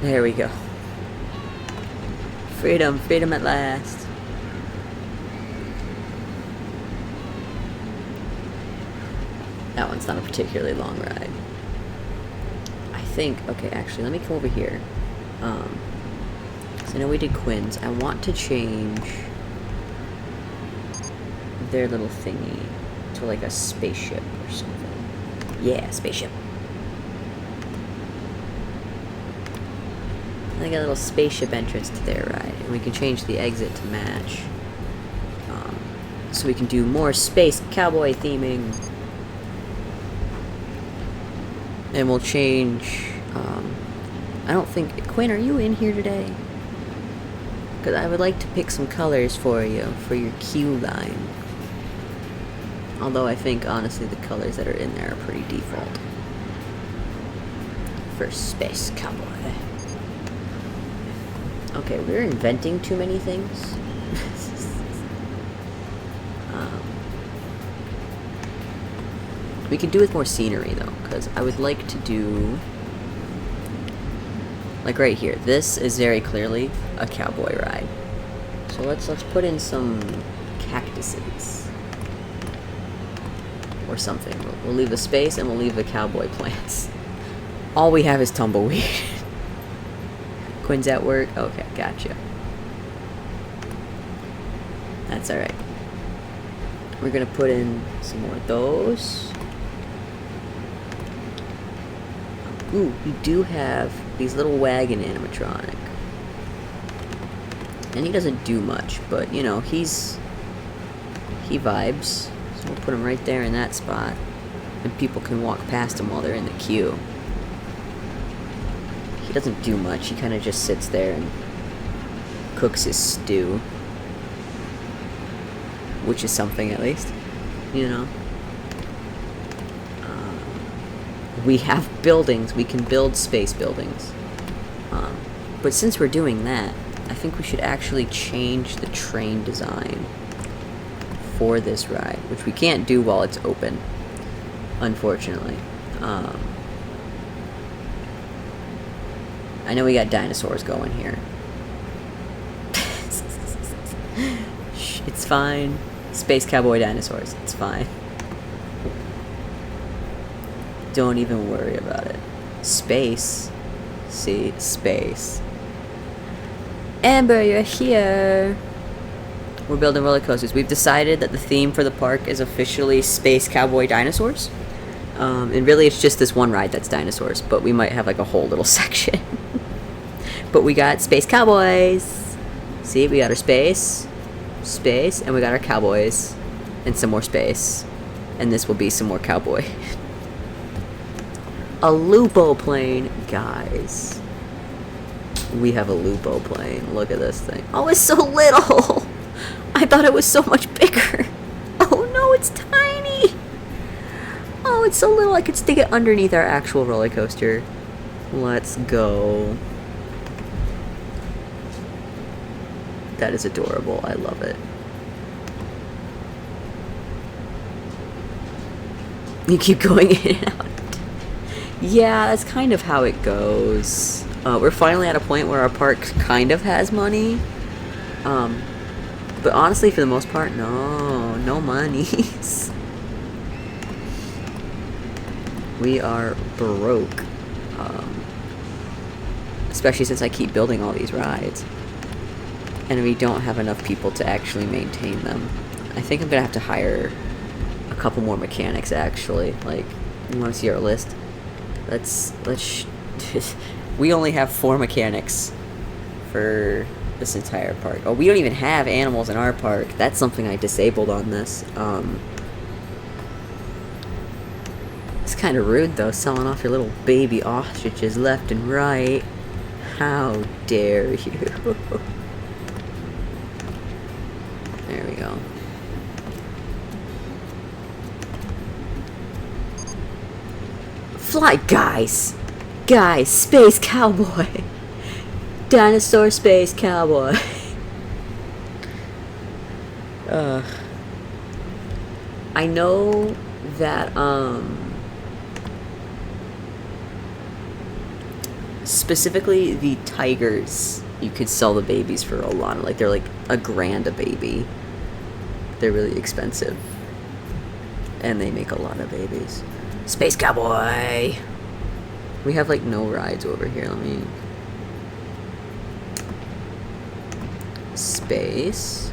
There we go. Freedom, freedom at last. That one's not a particularly long ride. I think, okay, actually, let me come over here. So I know we did Quinn's. I want to change their little thingy to like a spaceship or something. Yeah, spaceship. Like a little spaceship entrance to their ride, and we can change the exit to match. So we can do more space cowboy theming. And we'll change, I don't think, Quinn, are you in here today? Because I would like to pick some colors for you, for your queue line. Although I think, honestly, the colors that are in there are pretty default. For Space Cowboy. Okay, we're inventing too many things. We could do with more scenery, though, because I would like to do... Like right here, this is very clearly a cowboy ride. So let's put in some cactuses. Or something. We'll leave the space and we'll leave the cowboy plants. All we have is tumbleweed. Quinn's at work? Okay, gotcha. That's alright. We're gonna put in some more of those. Ooh, we do have these little wagon animatronic. And he doesn't do much, but you know, he vibes. So we'll put him right there in that spot. And people can walk past him while they're in the queue. He doesn't do much, he kinda just sits there and cooks his stew. Which is something, at least. You know? We have buildings. We can build space buildings. But since we're doing that, I think we should actually change the train design for this ride, which we can't do while it's open, unfortunately. I know we got dinosaurs going here. It's fine. Space cowboy dinosaurs. It's fine. Don't even worry about it. Space. See? Space. Amber, you're here. We're building roller coasters. We've decided that the theme for the park is officially Space Cowboy Dinosaurs. And really it's just this one ride that's dinosaurs, but we might have like a whole little section. But we got Space Cowboys. See, we got our space, and we got our cowboys, and some more space. And this will be some more cowboy. A Lupo plane, guys. We have a Lupo plane. Look at this thing. Oh, it's so little. I thought it was so much bigger. Oh no, it's tiny. Oh, it's so little I could stick it underneath our actual roller coaster. Let's go. That is adorable. I love it. You keep going in and out. Yeah, that's kind of how it goes. We're finally at a point where our park kind of has money. But honestly, for the most part, no monies. We are broke. Especially since I keep building all these rides. And we don't have enough people to actually maintain them. I think I'm gonna have to hire a couple more mechanics, actually. Like, you wanna see our list? We only have 4 mechanics for this entire park. Oh, we don't even have animals in our park. That's something I disabled on this. It's kind of rude, though, selling off your little baby ostriches left and right. How dare you? There we go. Fly, guys! Guys, space cowboy! Dinosaur space cowboy! I know that, specifically the tigers, you could sell the babies for a lot. Like, they're like $1,000 a baby. They're really expensive. And they make a lot of babies. Space cowboy! We have like no rides over here. Let me... Space.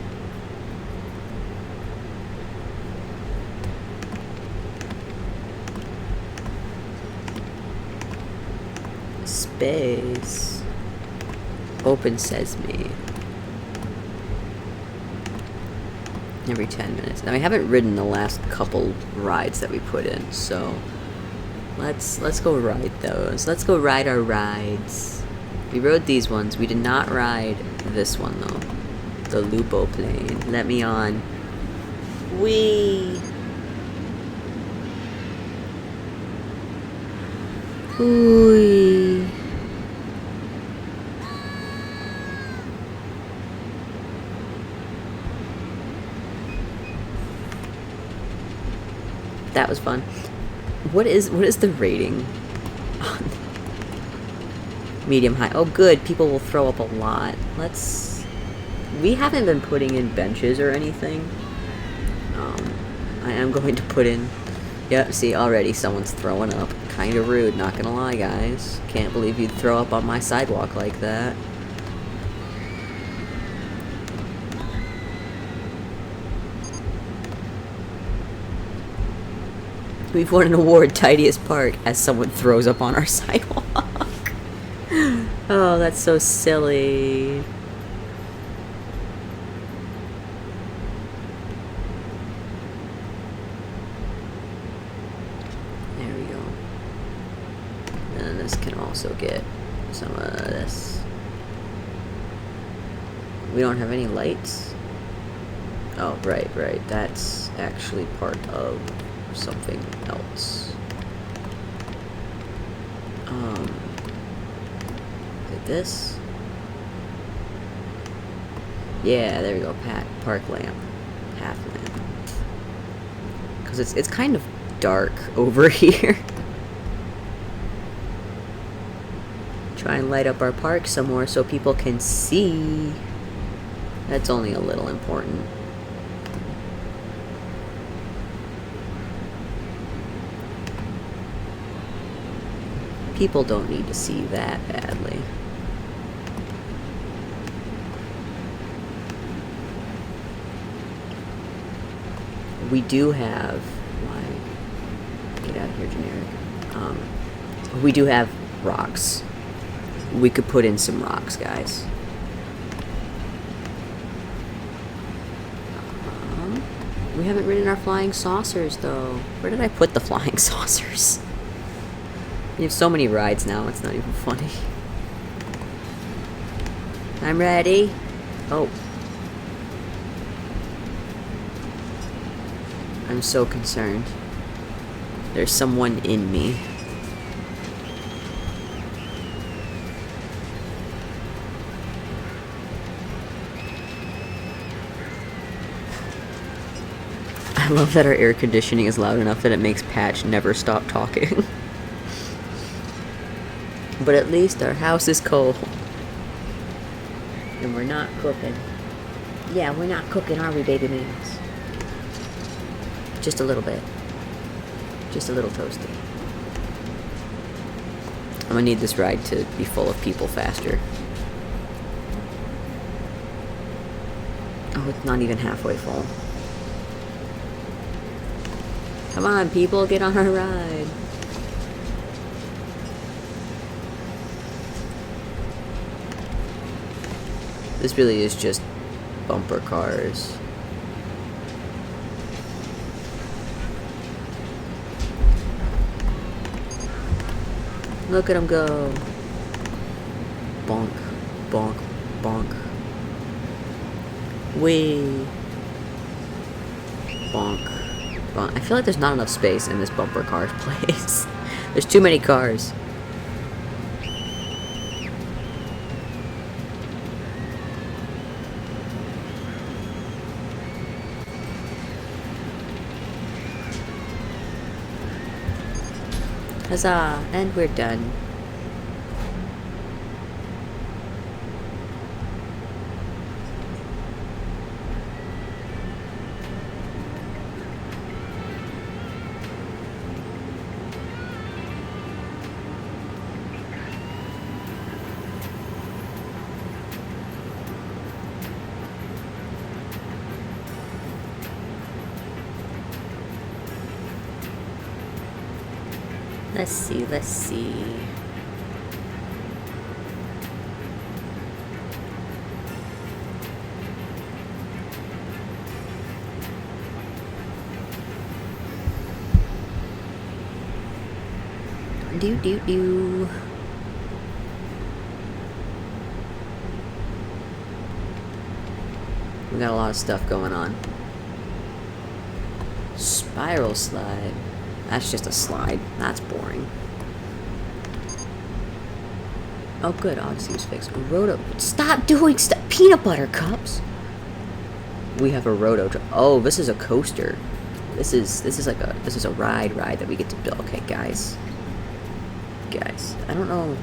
Space. Open Sesame. Every 10 minutes. Now, we haven't ridden the last couple rides that we put in, so let's go ride those. Let's go ride our rides. We rode these ones. We did not ride this one, though. The Lupo plane. Let me on. Whee! Whee! That was fun. What is the rating on medium high? Oh, good. People will throw up a lot. We haven't been putting in benches or anything. I am going to put in... Yep, see, already someone's throwing up. Kind of rude, not gonna lie, guys. Can't believe you'd throw up on my sidewalk like that. We've won an award, Tidiest Park, as someone throws up on our sidewalk. Oh, that's so silly. There we go. And then this can also get some of this. We don't have any lights. Oh, right. That's actually part of something else. Like this? Yeah, there we go. Park lamp. Half lamp. Because it's kind of dark over here. Try and light up our park some more so people can see. That's only a little important. People don't need to see that badly. We do have... Why? Get out of here, generic. We do have rocks. We could put in some rocks, guys. We haven't ridden our flying saucers, though. Where did I put the flying saucers? We have so many rides now, it's not even funny. I'm ready. Oh. I'm so concerned. There's someone in me. I love that our air conditioning is loud enough that it makes Patch never stop talking. But at least our house is cold. And we're not cooking. Yeah, we're not cooking, are we, baby meals? Just a little bit. Just a little toasty. I'm gonna need this ride to be full of people faster. Oh, it's not even halfway full. Come on, people, get on our ride. This really is just bumper cars. Look at them go. Bonk, bonk, bonk. Wee. Bonk, bonk. I feel like there's not enough space in this bumper cars place. There's too many cars. Huzzah! And we're done. Let's see, let's see. Do do do. We got a lot of stuff going on. Spiral slide. That's just a slide. That's boring. Oh, good. Odyssey was fixed. Roto. Stop doing stuff. Peanut butter cups. We have a roto. Oh, this is a coaster. This is like a ride that we get to build. Okay, guys. Guys, I don't know.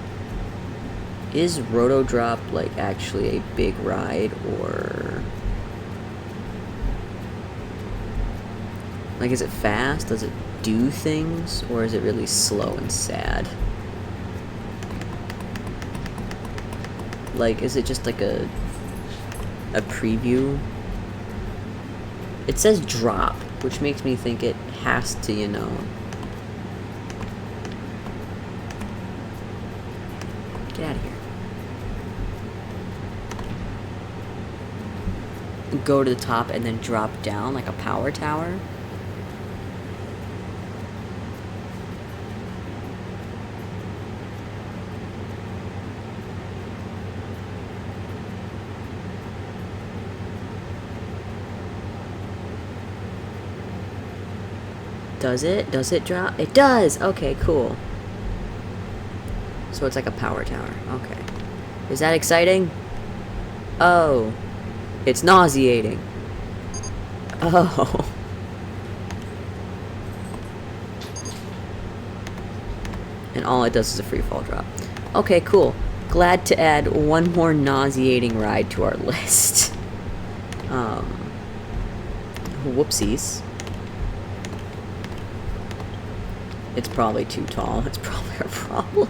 Is Roto Drop like actually a big ride, or like is it fast? Does it do things, or is it really slow and sad? Like, is it just like a preview? It says drop, which makes me think it has to, you know. Get out of here. Go to the top and then drop down like a power tower. Does it? Does it drop? It does! Okay, cool. So it's like a power tower. Okay. Is that exciting? Oh. It's nauseating. Oh. And all it does is a free fall drop. Okay, cool. Glad to add one more nauseating ride to our list. Whoopsies. It's probably too tall. It's probably a problem.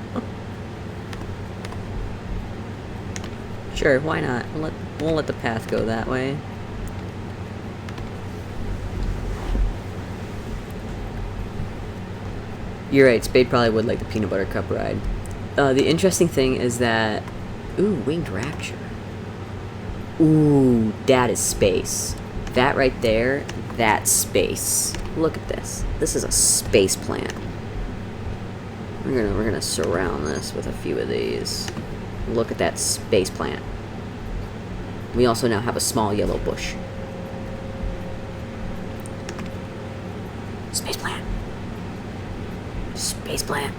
Sure, why not? We'll let the path go that way. You're right, Spade probably would like the peanut butter cup ride. The interesting thing is that... Ooh, winged rapture. Ooh, that is space. That right there, that's space. Look at this. This is a space plant. We're gonna surround this with a few of these. Look at that space plant. We also now have a small yellow bush. Space plant. Space plant.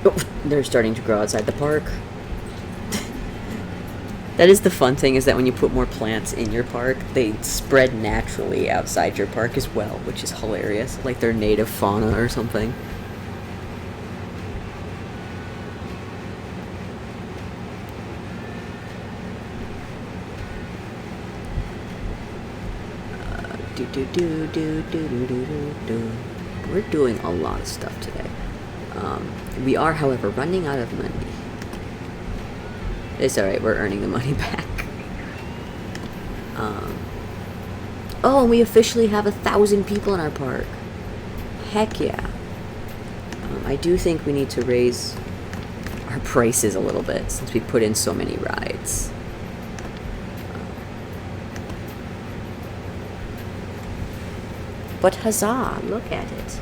Oh, they're starting to grow outside the park. That is the fun thing, is that when you put more plants in your park, they spread naturally outside your park as well, which is hilarious. Like they're native fauna or something. We're doing a lot of stuff today. We are, however, running out of money. It's alright, we're earning the money back. Oh, and we officially have 1,000 people in our park. Heck yeah. I do think we need to raise our prices a little bit, since we put in so many rides. But huzzah, look at it.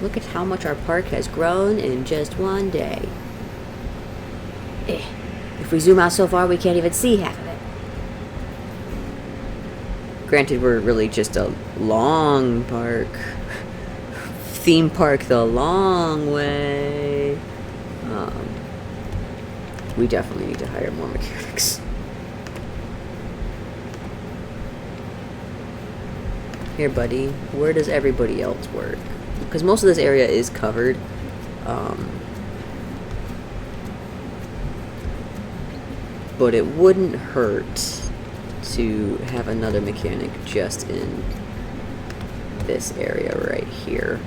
Look at how much our park has grown in just one day. If we zoom out so far, we can't even see half of it. Granted, we're really just a long park. Theme park the long way. We definitely need to hire more mechanics. Here, buddy, where does everybody else work? Because most of this area is covered. But it wouldn't hurt to have another mechanic just in this area right here.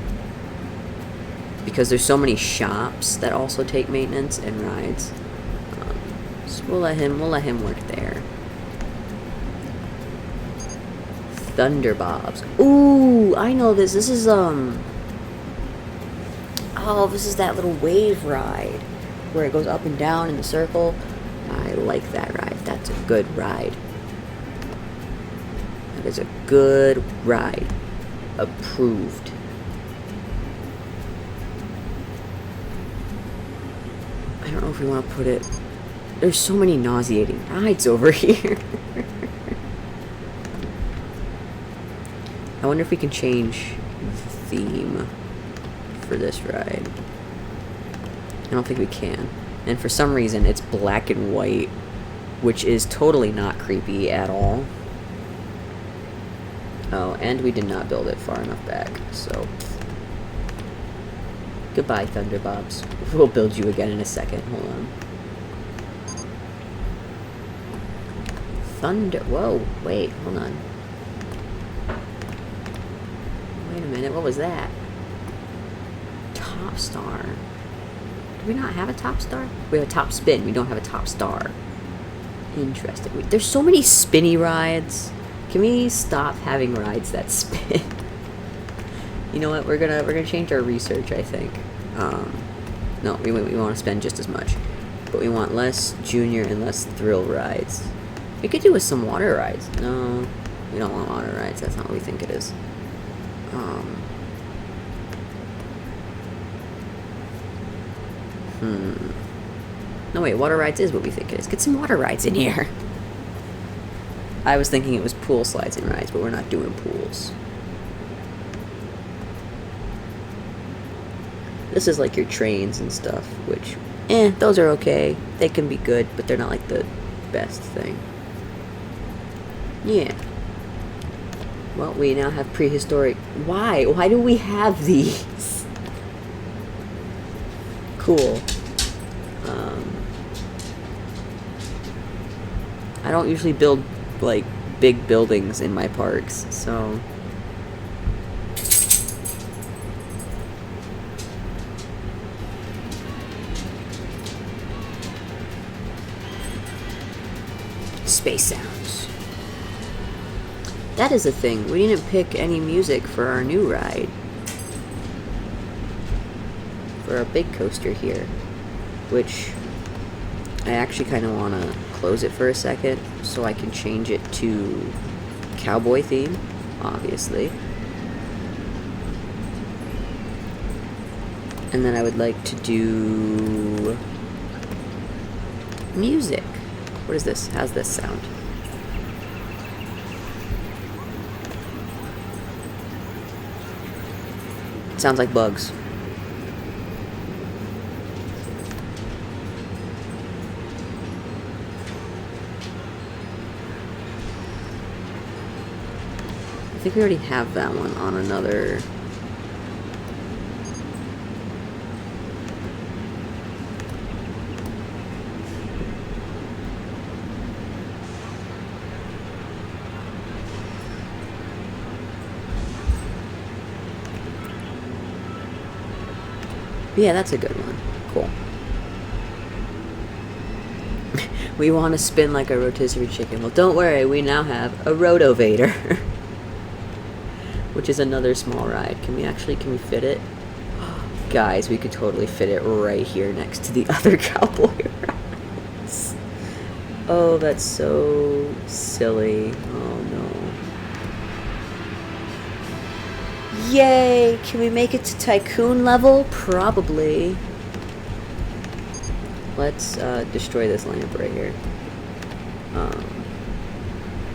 Because there's so many shops that also take maintenance and rides. So we'll let him work there. Thunderbobs. Ooh, I know this. This is oh, this is that little wave ride where it goes up and down in the circle. I like that ride. That's a good ride. That is a good ride. Approved. I don't know if we want to put it... There's so many nauseating rides over here. I wonder if we can change the theme for this ride. I don't think we can. And for some reason, it's black and white, which is totally not creepy at all. Oh, and we did not build it far enough back, so... Goodbye, Thunderbobs. We'll build you again in a second. Hold on. Whoa, wait, hold on. Wait a minute, what was that? Top star. Do we not have a top star? We have a top spin. We don't have a top star. Interesting. There's so many spinny rides. Can we stop having rides that spin? You know what? We're gonna change our research, I think. No, we want to spend just as much, but we want less junior and less thrill rides. We could do with some water rides. No, we don't want water rides. That's not what we think it is. No, wait, water rides is what we think it is. Get some water rides in here. I was thinking it was pool slides and rides, but we're not doing pools. This is like your trains and stuff, which, those are okay. They can be good, but they're not like the best thing. Yeah. Well, we now have prehistoric... Why? Why do we have these? Cool. I don't usually build, like, big buildings in my parks, so... Space sounds. That is a thing. We didn't pick any music for our new ride. For our big coaster here. Which I actually kind of want to close it for a second so I can change it to cowboy theme, obviously. And then I would like to do music. What is this? How's this sound? It sounds like bugs. think we already have that one on another... Yeah, that's a good one. Cool. We want to spin like a rotisserie chicken. Well, don't worry, we now have a Rotovator. Which is another small ride. Can we fit it? Guys, we could totally fit it right here next to the other cowboy rides. Oh, that's so silly. Oh no. Yay! Can we make it to Tycoon level? Probably. Let's destroy this lamp right here.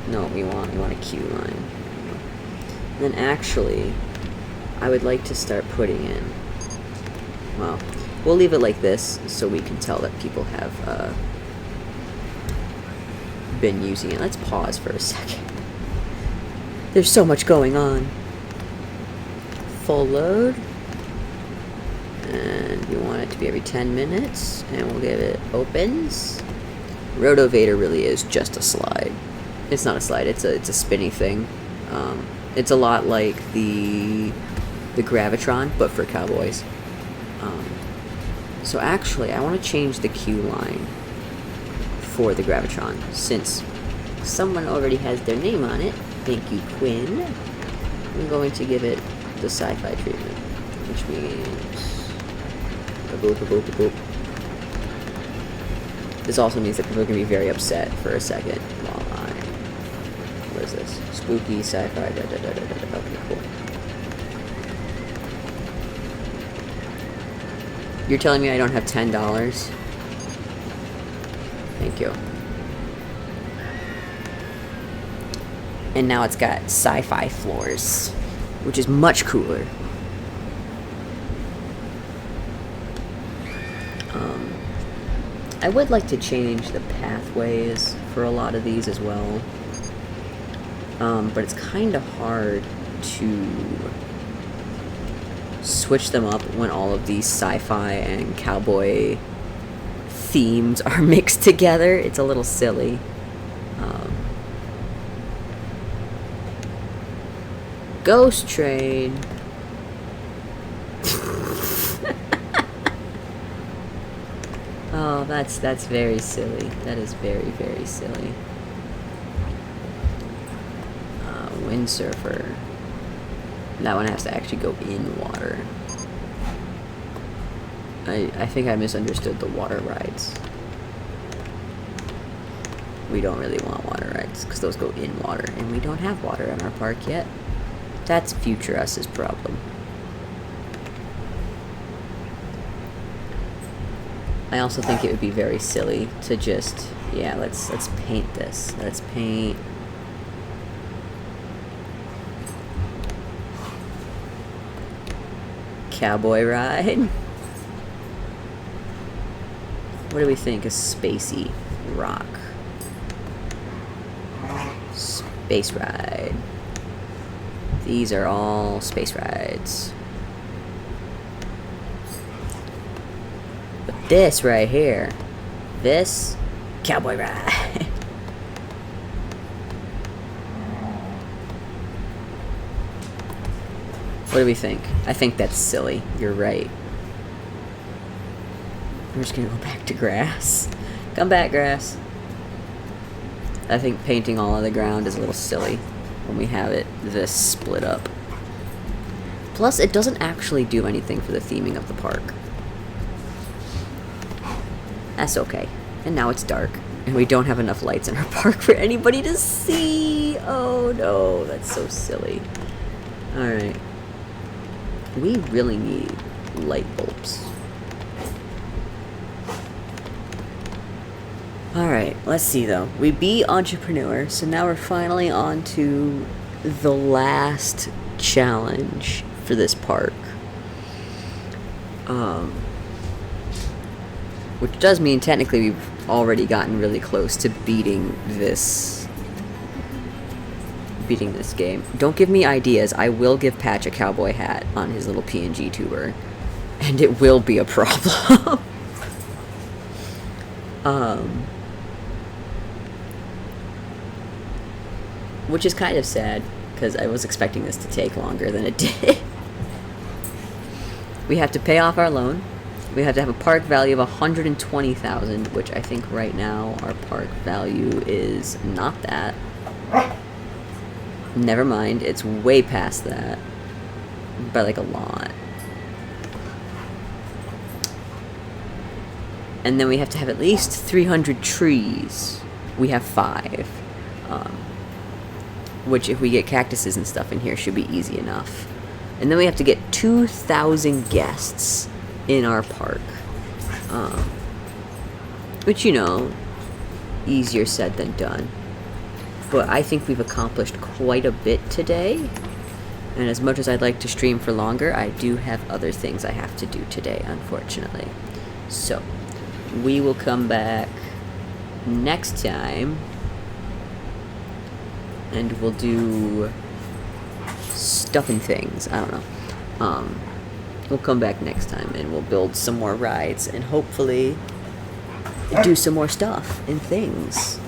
No, we want a queue line. Then actually, I would like to start putting in... Well, we'll leave it like this so we can tell that people have been using it. Let's pause for a second. There's so much going on. Full load, and you want it to be every 10 minutes, and we'll give it opens. Rotovator really is just a slide. It's not a slide, it's a spinny thing. It's a lot like the Gravitron, but for cowboys. So actually, I want to change the queue line for the Gravitron, since someone already has their name on it. Thank you, Quinn. I'm going to give it the sci-fi treatment, which means boop, boop, boop, boop. This also means that people are going to be very upset for a second while what is this? Spooky sci-fi, okay, cool. You're telling me I don't have $10? Thank you. And now it's got sci-fi floors, which is much cooler. I would like to change the pathways for a lot of these as well. But it's kind of hard to switch them up when all of these sci-fi and cowboy themes are mixed together. It's a little silly. Ghost train. Oh, that's very silly. That is very, very silly. Windsurfer. That one has to actually go in water. I think I misunderstood the water rides. We don't really want water rides, because those go in water, and we don't have water in our park yet. That's future us's problem. I also think it would be very silly to just, yeah, let's paint this. Let's paint cowboy ride. What do we think? A spacey rock. Space ride. These are all space rides. But this right here, this cowboy ride. What do we think? I think that's silly. You're right. We're just gonna go back to grass. Come back, grass. I think painting all of the ground is a little silly when we have it this split up. Plus, it doesn't actually do anything for the theming of the park. That's okay. And now it's dark, and we don't have enough lights in our park for anybody to see. Oh no, that's so silly. Alright. We really need light bulbs. Alright, let's see though. We beat Entrepreneur, so now we're finally on to the last challenge for this park. Which does mean technically we've already gotten really close to beating this beating this game. Don't give me ideas. I will give Patch a cowboy hat on his little PNG tuber. And it will be a problem. Which is kind of sad, because I was expecting this to take longer than it did. We have to pay off our loan. We have to have a park value of 120,000, which I think right now our park value is not that. Never mind, it's way past that. By like a lot. And then we have to have at least 300 trees. We have 5. Which, if we get cactuses and stuff in here, should be easy enough. And then we have to get 2,000 guests in our park. Which, you know, easier said than done. But I think we've accomplished quite a bit today. And as much as I'd like to stream for longer, I do have other things I have to do today, unfortunately. So, we will come back next time. And we'll do stuff and things. I don't know. We'll come back next time and we'll build some more rides and hopefully do some more stuff and things.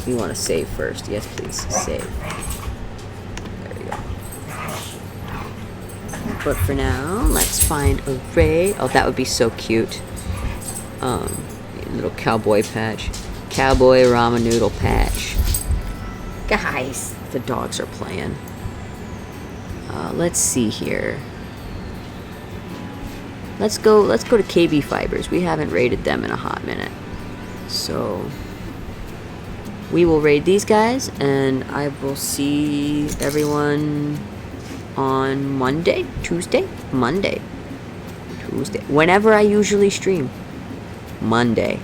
We want to save first. Yes, please. Save. There we go. But for now, let's find a raid. Oh, that would be so cute. Little cowboy patch. Cowboy ramen noodle patch. Guys, the dogs are playing. Let's see here. Let's go to KB Fibers. We haven't raided them in a hot minute. So we will raid these guys and I will see everyone on Monday, Tuesday, Monday, Tuesday, whenever I usually stream. Monday.